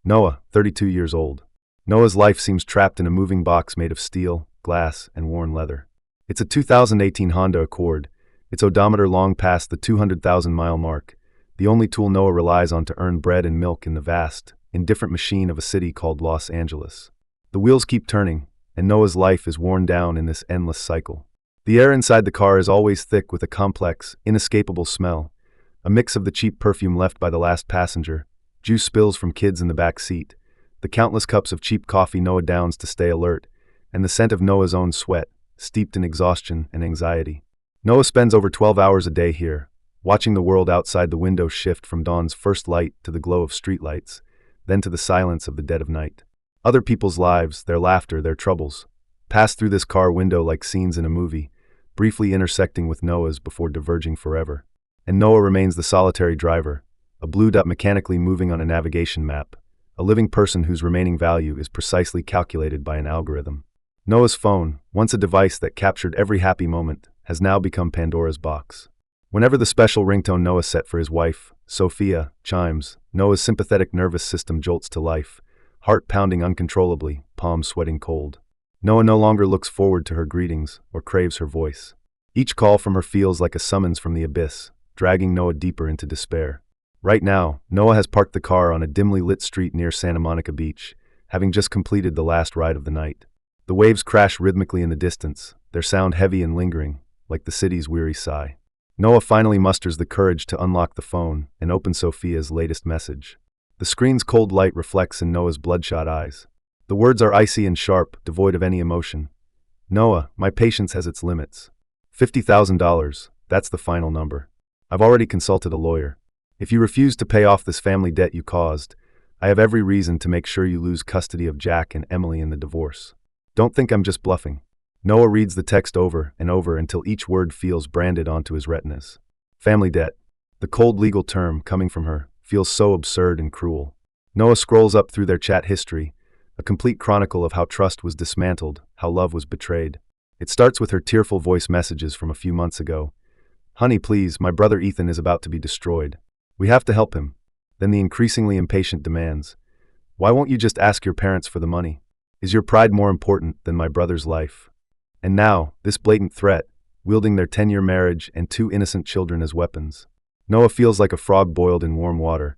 Noah, 32 years old. Noah's life seems trapped in a moving box made of steel, glass, and worn leather. It's a 2018 Honda Accord, its odometer long past the 200,000-mile mark, the only tool Noah relies on to earn bread and milk in the vast, indifferent machine of a city called Los Angeles. The wheels keep turning, and Noah's life is worn down in this endless cycle. The air inside the car is always thick with a complex, inescapable smell, a mix of the cheap perfume left by the last passenger, juice spills from kids in the back seat, the countless cups of cheap coffee Noah downs to stay alert, and the scent of Noah's own sweat, steeped in exhaustion and anxiety. Noah spends over 12 hours a day here, watching the world outside the window shift from dawn's first light to the glow of streetlights, then to the silence of the dead of night. Other people's lives, their laughter, their troubles, pass through this car window like scenes in a movie, briefly intersecting with Noah's before diverging forever. And Noah remains the solitary driver, a blue dot mechanically moving on a navigation map, a living person whose remaining value is precisely calculated by an algorithm. Noah's phone, once a device that captured every happy moment, has now become Pandora's box. Whenever the special ringtone Noah set for his wife, Sophia, chimes, Noah's sympathetic nervous system jolts to life, heart pounding uncontrollably, palms sweating cold. Noah no longer looks forward to her greetings or craves her voice. Each call from her feels like a summons from the abyss, dragging Noah deeper into despair. Right now, Noah has parked the car on a dimly lit street near Santa Monica Beach, having just completed the last ride of the night. The waves crash rhythmically in the distance, their sound heavy and lingering, like the city's weary sigh. Noah finally musters the courage to unlock the phone and open Sophia's latest message. The screen's cold light reflects in Noah's bloodshot eyes. The words are icy and sharp, devoid of any emotion. Noah, my patience has its limits. $50,000, that's the final number. I've already consulted a lawyer. If you refuse to pay off this family debt you caused, I have every reason to make sure you lose custody of Jack and Emily in the divorce. Don't think I'm just bluffing. Noah reads the text over and over until each word feels branded onto his retinas. Family debt. The cold legal term, coming from her, feels so absurd and cruel. Noah scrolls up through their chat history, a complete chronicle of how trust was dismantled, how love was betrayed. It starts with her tearful voice messages from a few months ago. Honey, please, my brother Ethan is about to be destroyed. We have to help him. Then the increasingly impatient demands. Why won't you just ask your parents for the money? Is your pride more important than my brother's life? And now, this blatant threat, wielding their 10-year marriage and 2 innocent children as weapons. Noah feels like a frog boiled in warm water,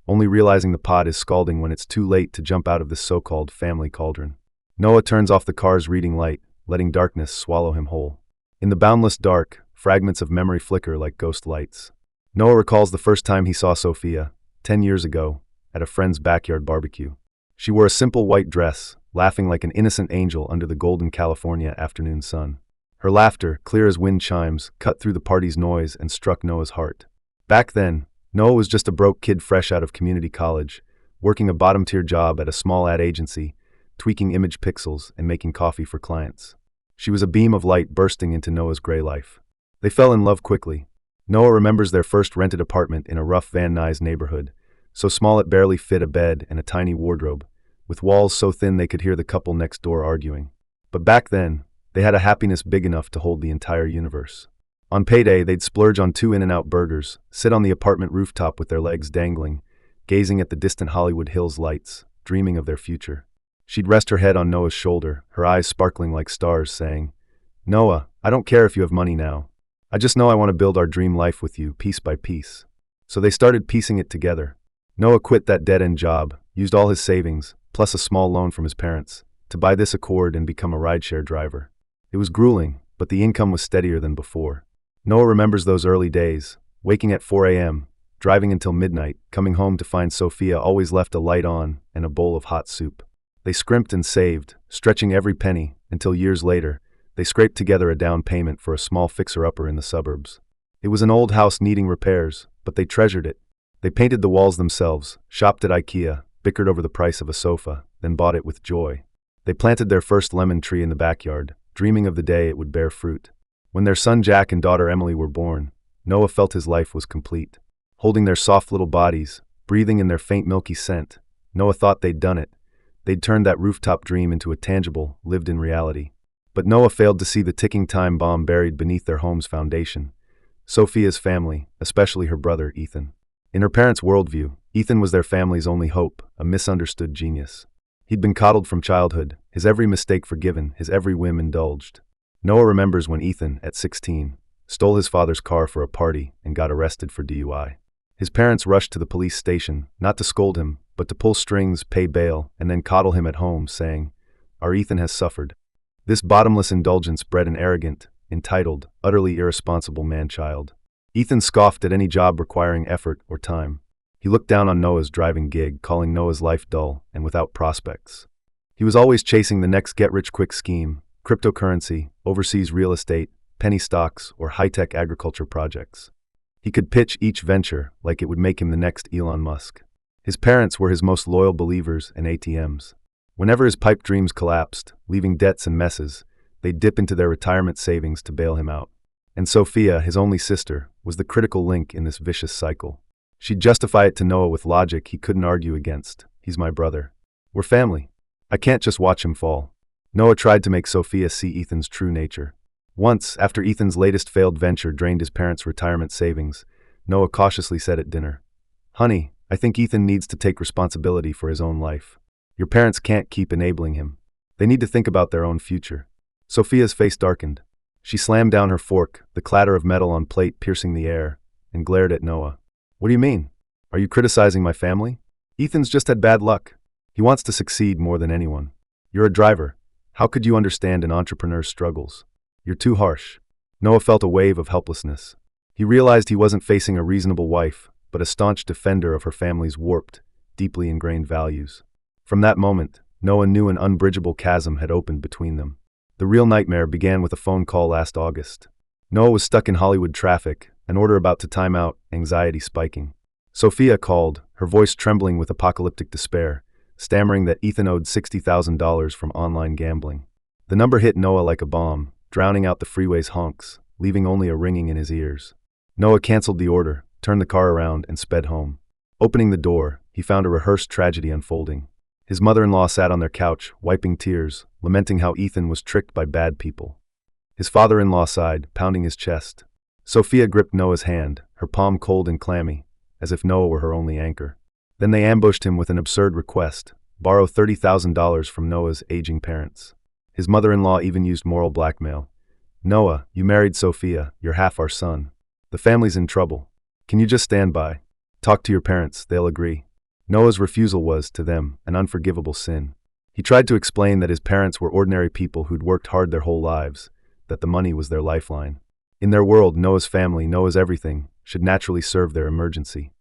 only realizing the pot is scalding when it's too late to jump out of this so-called family cauldron. Noah turns off the car's reading light, letting darkness swallow him whole. In the boundless dark, fragments of memory flicker like ghost lights. Noah recalls the first time he saw Sophia, 10 years ago, at a friend's backyard barbecue. She wore a simple white dress, laughing like an innocent angel under the golden California afternoon sun. Her laughter, clear as wind chimes, cut through the party's noise and struck Noah's heart. Back then, Noah was just a broke kid fresh out of community college, working a bottom-tier job at a small ad agency, tweaking image pixels and making coffee for clients. She was a beam of light bursting into Noah's gray life. They fell in love quickly. Noah remembers their first rented apartment in a rough Van Nuys neighborhood, so small it barely fit a bed and a tiny wardrobe, with walls so thin they could hear the couple next door arguing. But back then, they had a happiness big enough to hold the entire universe. On payday, they'd splurge on 2 In-N-Out burgers, sit on the apartment rooftop with their legs dangling, gazing at the distant Hollywood Hills lights, dreaming of their future. She'd rest her head on Noah's shoulder, her eyes sparkling like stars, saying, Noah, I don't care if you have money now. I just know I want to build our dream life with you, piece by piece. So they started piecing it together. Noah quit that dead-end job, used all his savings, plus a small loan from his parents, to buy this Accord and become a rideshare driver. It was grueling, but the income was steadier than before. Noah remembers those early days, waking at 4 a.m., driving until midnight, coming home to find Sophia always left a light on and a bowl of hot soup. They scrimped and saved, stretching every penny, until years later, they scraped together a down payment for a small fixer-upper in the suburbs. It was an old house needing repairs, but they treasured it. They painted the walls themselves, shopped at IKEA, bickered over the price of a sofa, then bought it with joy. They planted their first lemon tree in the backyard, dreaming of the day it would bear fruit. When their son Jack and daughter Emily were born, Noah felt his life was complete. Holding their soft little bodies, breathing in their faint milky scent, Noah thought they'd done it. They'd turned that rooftop dream into a tangible, lived-in reality. But Noah failed to see the ticking time bomb buried beneath their home's foundation. Sophia's family, especially her brother Ethan. In her parents' worldview, Ethan was their family's only hope, a misunderstood genius. He'd been coddled from childhood, his every mistake forgiven, his every whim indulged. Noah remembers when Ethan, at 16, stole his father's car for a party and got arrested for DUI. His parents rushed to the police station, not to scold him, but to pull strings, pay bail, and then coddle him at home, saying, "Our Ethan has suffered." This bottomless indulgence bred an arrogant, entitled, utterly irresponsible man-child. Ethan scoffed at any job requiring effort or time. He looked down on Noah's driving gig, calling Noah's life dull and without prospects. He was always chasing the next get-rich-quick scheme, cryptocurrency, overseas real estate, penny stocks, or high-tech agriculture projects. He could pitch each venture like it would make him the next Elon Musk. His parents were his most loyal believers and ATMs. Whenever his pipe dreams collapsed, leaving debts and messes, they'd dip into their retirement savings to bail him out. And Sophia, his only sister, was the critical link in this vicious cycle. She'd justify it to Noah with logic he couldn't argue against. "He's my brother. We're family. I can't just watch him fall." Noah tried to make Sophia see Ethan's true nature. Once, after Ethan's latest failed venture drained his parents' retirement savings, Noah cautiously said at dinner, "Honey, I think Ethan needs to take responsibility for his own life. Your parents can't keep enabling him. They need to think about their own future." Sophia's face darkened. She slammed down her fork, the clatter of metal on plate piercing the air, and glared at Noah. "What do you mean? Are you criticizing my family? Ethan's just had bad luck. He wants to succeed more than anyone. You're a driver. How could you understand an entrepreneur's struggles? You're too harsh." Noah felt a wave of helplessness. He realized he wasn't facing a reasonable wife, but a staunch defender of her family's warped, deeply ingrained values. From that moment, Noah knew an unbridgeable chasm had opened between them. The real nightmare began with a phone call last August. Noah was stuck in Hollywood traffic, an order about to time out, anxiety spiking. Sophia called, her voice trembling with apocalyptic despair, stammering that Ethan owed $60,000 from online gambling. The number hit Noah like a bomb, drowning out the freeway's honks, leaving only a ringing in his ears. Noah canceled the order, turned the car around, and sped home. Opening the door, he found a rehearsed tragedy unfolding. His mother-in-law sat on their couch, wiping tears, lamenting how Ethan was tricked by bad people. His father-in-law sighed, pounding his chest. Sophia gripped Noah's hand, her palm cold and clammy, as if Noah were her only anchor. Then they ambushed him with an absurd request: borrow $30,000 from Noah's aging parents. His mother-in-law even used moral blackmail. "Noah, you married Sophia, you're half our son. The family's in trouble. Can you just stand by? Talk to your parents, they'll agree." Noah's refusal was, to them, an unforgivable sin. He tried to explain that his parents were ordinary people who'd worked hard their whole lives, that the money was their lifeline. In their world, Noah's family, Noah's everything, should naturally serve their emergency.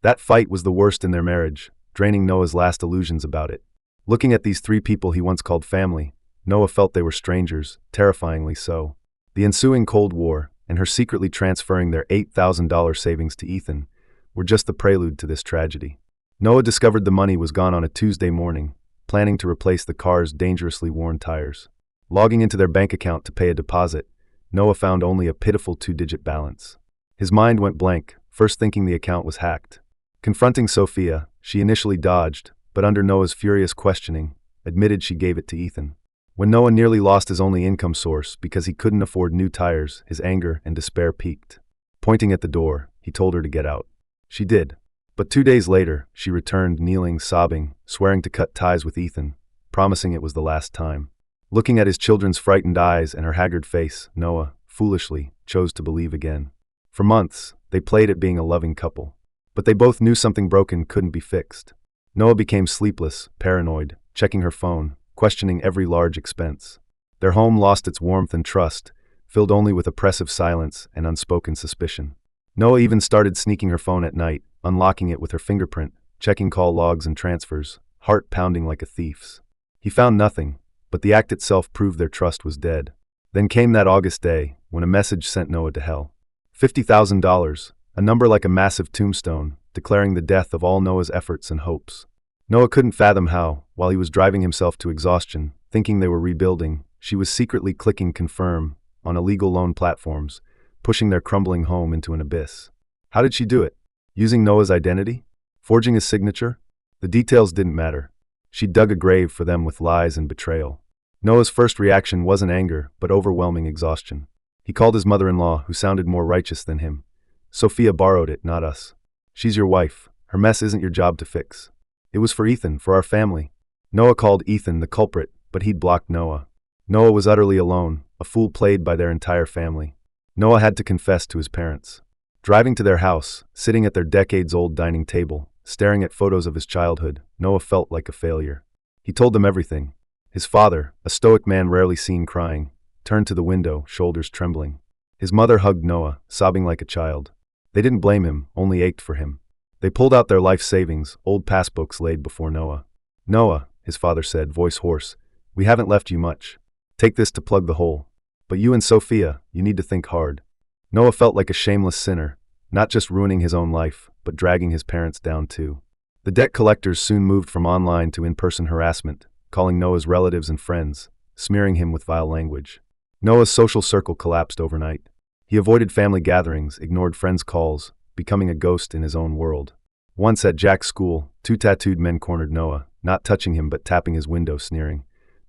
That fight was the worst in their marriage, draining Noah's last illusions about it. Looking at these three people he once called family, Noah felt they were strangers, terrifyingly so. The ensuing Cold War, and her secretly transferring their $8,000 savings to Ethan, were just the prelude to this tragedy. Noah discovered the money was gone on a Tuesday morning, planning to replace the car's dangerously worn tires. Logging into their bank account to pay a deposit, Noah found only a pitiful 2-digit balance. His mind went blank, first thinking the account was hacked. Confronting Sophia, she initially dodged, but under Noah's furious questioning, admitted she gave it to Ethan. When Noah nearly lost his only income source because he couldn't afford new tires, his anger and despair peaked. Pointing at the door, he told her to get out. She did. But 2 days later, she returned, kneeling, sobbing, swearing to cut ties with Ethan, promising it was the last time. Looking at his children's frightened eyes and her haggard face, Noah, foolishly, chose to believe again. For months, they played at being a loving couple. But they both knew something broken couldn't be fixed. Noah became sleepless, paranoid, checking her phone, questioning every large expense. Their home lost its warmth and trust, filled only with oppressive silence and unspoken suspicion. Noah even started sneaking her phone at night, unlocking it with her fingerprint, checking call logs and transfers, heart pounding like a thief's. He found nothing, but the act itself proved their trust was dead. Then came that August day, when a message sent Noah to hell. $50,000, a number like a massive tombstone, declaring the death of all Noah's efforts and hopes. Noah couldn't fathom how, while he was driving himself to exhaustion, thinking they were rebuilding, she was secretly clicking confirm on illegal loan platforms, pushing their crumbling home into an abyss. How did she do it? Using Noah's identity? Forging his signature? The details didn't matter. She dug a grave for them with lies and betrayal. Noah's first reaction wasn't anger, but overwhelming exhaustion. He called his mother-in-law, who sounded more righteous than him. "Sophia borrowed it, not us. She's your wife. Her mess isn't your job to fix. It was for Ethan, for our family. Noah called Ethan the culprit, but he'd blocked Noah. Noah was utterly alone, a fool played by their entire family. Noah had to confess to his parents. Driving to their house, sitting at their decades-old dining table, staring at photos of his childhood, Noah felt like a failure. He told them everything. His father, a stoic man rarely seen crying, turned to the window, shoulders trembling. His mother hugged Noah, sobbing like a child. They didn't blame him, only ached for him. They pulled out their life savings, old passbooks laid before Noah. "Noah," his father said, voice hoarse, "we haven't left you much. Take this to plug the hole. But you and Sophia, you need to think hard." Noah felt like a shameless sinner, not just ruining his own life, but dragging his parents down too. The debt collectors soon moved from online to in-person harassment, calling Noah's relatives and friends, smearing him with vile language. Noah's social circle collapsed overnight. He avoided family gatherings, ignored friends' calls, becoming a ghost in his own world. Once at Jack's school, two tattooed men cornered Noah, not touching him but tapping his window, sneering,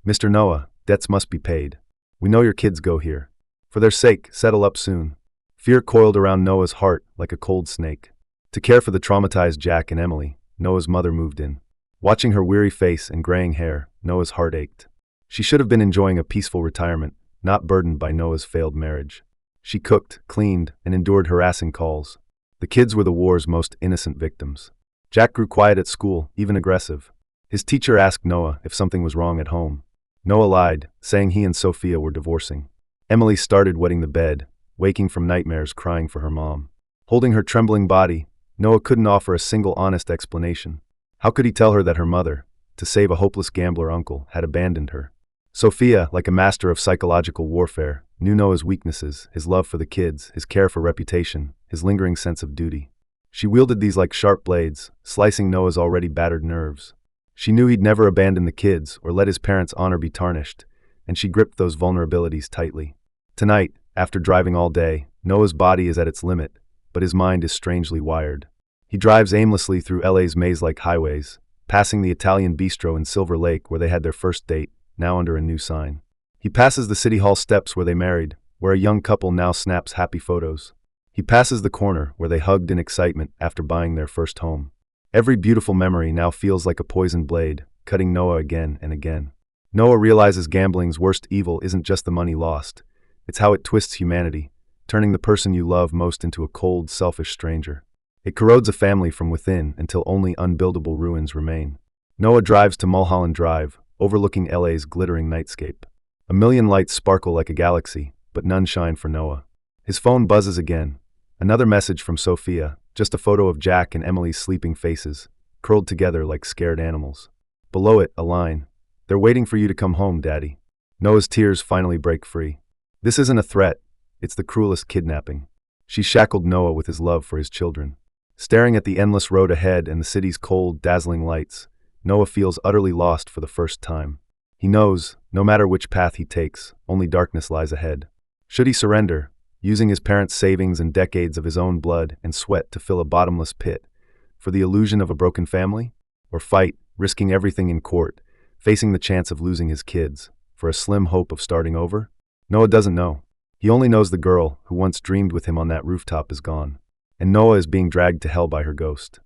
"Mr. Noah, debts must be paid. We know your kids go here. For their sake, settle up soon." Fear coiled around Noah's heart like a cold snake. To care for the traumatized Jack and Emily, Noah's mother moved in. Watching her weary face and graying hair, Noah's heart ached. She should have been enjoying a peaceful retirement, not burdened by Noah's failed marriage. She cooked, cleaned, and endured harassing calls. The kids were the war's most innocent victims. Jack grew quiet at school, even aggressive. His teacher asked Noah if something was wrong at home. Noah lied, saying he and Sophia were divorcing. Emily started wetting the bed, waking from nightmares crying for her mom. Holding her trembling body, Noah couldn't offer a single honest explanation. How could he tell her that her mother, to save a hopeless gambler uncle, had abandoned her? Sophia, like a master of psychological warfare, knew Noah's weaknesses, his love for the kids, his care for reputation, his lingering sense of duty. She wielded these like sharp blades, slicing Noah's already battered nerves. She knew he'd never abandon the kids or let his parents' honor be tarnished, and she gripped those vulnerabilities tightly. Tonight, after driving all day, Noah's body is at its limit, but his mind is strangely wired. He drives aimlessly through LA's maze-like highways, passing the Italian bistro in Silver Lake where they had their first date, now under a new sign. He passes the City Hall steps where they married, where a young couple now snaps happy photos. He passes the corner where they hugged in excitement after buying their first home. Every beautiful memory now feels like a poisoned blade, cutting Noah again and again. Noah realizes gambling's worst evil isn't just the money lost. It's how it twists humanity, turning the person you love most into a cold, selfish stranger. It corrodes a family from within until only unbuildable ruins remain. Noah drives to Mulholland Drive, overlooking LA's glittering nightscape. A million lights sparkle like a galaxy, but none shine for Noah. His phone buzzes again. Another message from Sophia, just a photo of Jack and Emily's sleeping faces, curled together like scared animals. Below it, a line. "They're waiting for you to come home, Daddy." Noah's tears finally break free. This isn't a threat, it's the cruelest kidnapping. She shackled Noah with his love for his children. Staring at the endless road ahead and the city's cold, dazzling lights, Noah feels utterly lost for the first time. He knows, no matter which path he takes, only darkness lies ahead. Should he surrender, using his parents' savings and decades of his own blood and sweat to fill a bottomless pit, for the illusion of a broken family? Or fight, risking everything in court, facing the chance of losing his kids, for a slim hope of starting over? Noah doesn't know. He only knows the girl who once dreamed with him on that rooftop is gone, and Noah is being dragged to hell by her ghost.